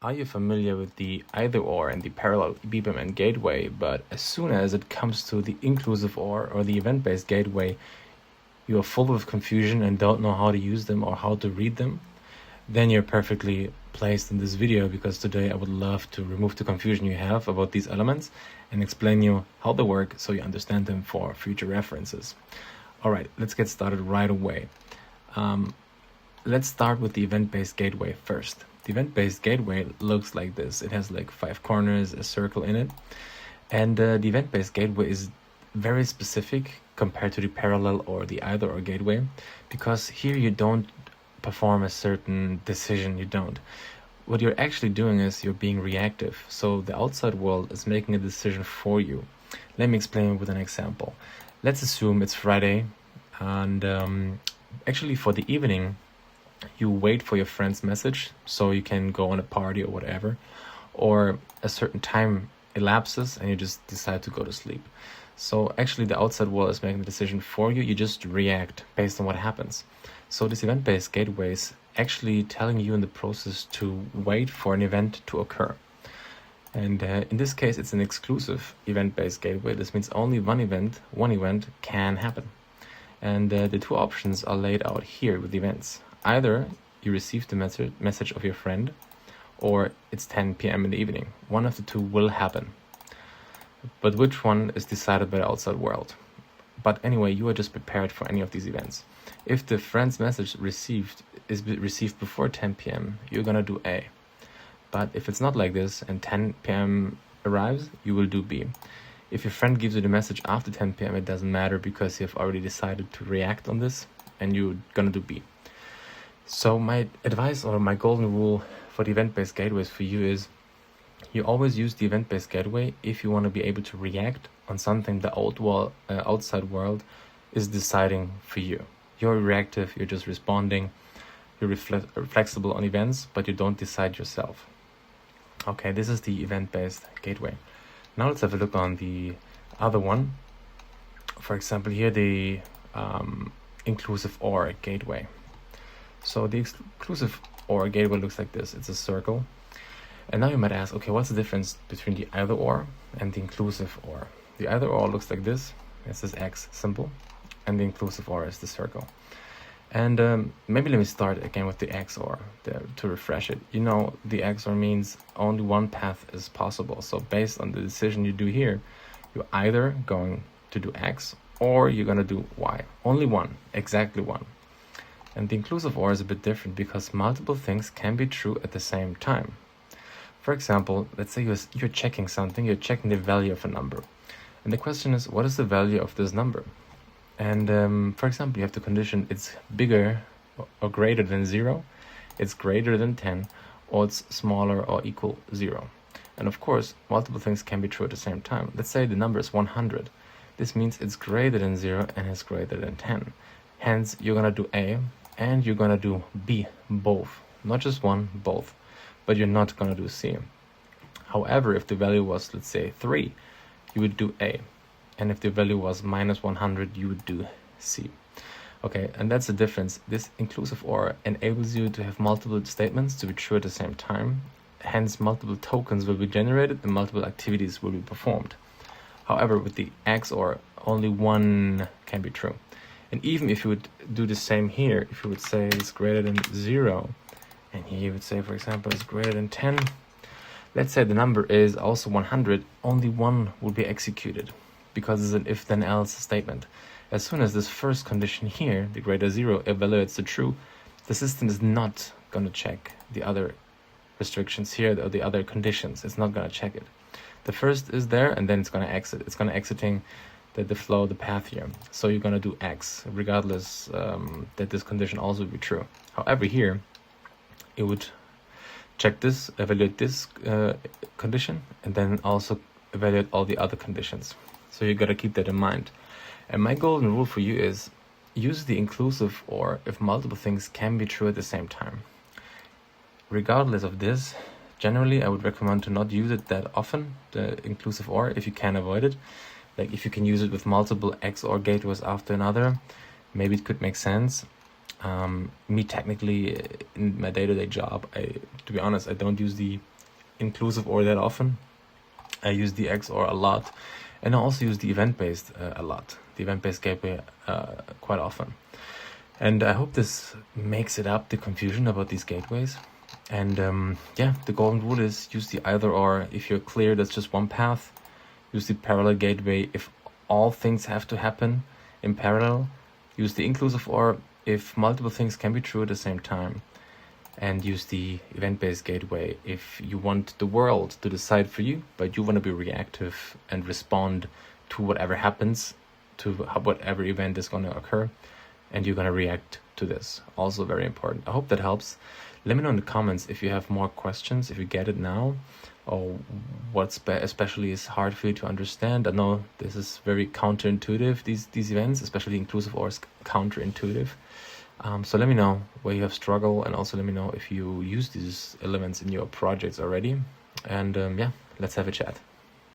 Are you familiar with the either or and the parallel BPMN gateway, but as soon as it comes to the inclusive or the event-based gateway, you are full of confusion and don't know how to use them or how to read them? Then you're perfectly placed in this video, because today I would love to remove the confusion you have about these elements and explain you how they work so you understand them for future references. All right, let's get started right away. Let's start with the event-based gateway first. The event-based gateway looks like this. It has like 5 corners, a circle in it. And the event-based gateway is very specific compared to the parallel or the either or gateway, because here you don't perform a certain decision. You don't. What you're actually doing is you're being reactive. So the outside world is making a decision for you. Let me explain with an example. Let's assume it's Friday, and actually for the evening, you wait for your friend's message so you can go on a party or whatever, or a certain time elapses and you just decide to go to sleep. So actually the outside world is making the decision for you. You just react based on what happens. So this event-based gateway is actually telling you in the process to wait for an event to occur. And in this case, it's an exclusive event-based gateway. This means only one event can happen. And the 2 options are laid out here with events. Either you receive the message of your friend, or it's 10 p.m. in the evening. One of the 2 will happen. But which one is decided by the outside world? But anyway, you are just prepared for any of these events. If the friend's message is received before 10 p.m., you're gonna do A. But if it's not like this and 10 p.m. arrives, you will do B. If your friend gives you the message after 10 p.m., it doesn't matter, because you have already decided to react on this and you're gonna do B. So my advice, or my golden rule for the event-based gateways for you, is you always use the event-based gateway if you want to be able to react on something the outside world is deciding for you. You're reactive, you're just responding, you're flexible on events, but you don't decide yourself. Okay, this is the event-based gateway. Now let's have a look on the other one. For example, here the inclusive or gateway. So the exclusive or gateway looks like this. It's a circle. And now you might ask, okay, what's the difference between the either or and the inclusive or? The either or looks like this. It's this X symbol. And the inclusive or is the circle. And maybe let me start again with the XOR to refresh it. You know, the XOR means only one path is possible. So based on the decision you do here, you're either going to do X or you're going to do Y. Only one, exactly one. And the inclusive OR is a bit different, because multiple things can be true at the same time. For example, let's say you're checking something, you're checking the value of a number. And the question is, what is the value of this number? And for example, you have the condition it's bigger or greater than 0, it's greater than 10, or it's smaller or equal 0. And of course, multiple things can be true at the same time. Let's say the number is 100. This means it's greater than 0 and it's greater than 10. Hence, you're going to do A and you're going to do B, both. Not just one, both. But you're not going to do C. However, if the value was, let's say, 3, you would do A. And if the value was minus 100, you would do C. Okay, and that's the difference. This inclusive OR enables you to have multiple statements to be true at the same time. Hence, multiple tokens will be generated and multiple activities will be performed. However, with the XOR, only one can be true. And even if you would do the same here, if you would say it's greater than 0, and here you would say, for example, it's greater than 10, let's say the number is also 100, only one will be executed, because it's an if-then-else statement. As soon as this first condition here, the greater 0, evaluates the true, the system is not going to check the other restrictions here, or the other conditions. It's not going to check it. The first is there, and then it's going to exit. It's going to exiting the flow, the path here. So you're going to do X, regardless that this condition also would be true. However, here, it would check this, evaluate this condition, and then also evaluate all the other conditions. So you got to keep that in mind. And my golden rule for you is use the inclusive OR if multiple things can be true at the same time. Regardless of this, generally I would recommend to not use it that often, the inclusive OR, if you can avoid it. Like if you can use it with multiple XOR gateways after another, maybe it could make sense. Me technically in my day-to-day job, to be honest, I don't use the inclusive OR that often. I use the XOR a lot, and I also use the event-based a lot, the event-based gateway quite often. And I hope this makes it up, the confusion about these gateways. And yeah, the golden rule is use the either or. If you're clear that's just one path, use the parallel gateway if all things have to happen in parallel. Use the inclusive OR if multiple things can be true at the same time. And use the event-based gateway if you want the world to decide for you, but you want to be reactive and respond to whatever happens, to whatever event is going to occur, and you're going to react to this. Also very important. I hope that helps. Let me know in the comments if you have more questions, if you get it now, or what especially is hard for you to understand. I know this is very counterintuitive, these events, especially inclusive OR is counterintuitive. So let me know where you have struggled, and also let me know if you use these elements in your projects already. And yeah, let's have a chat.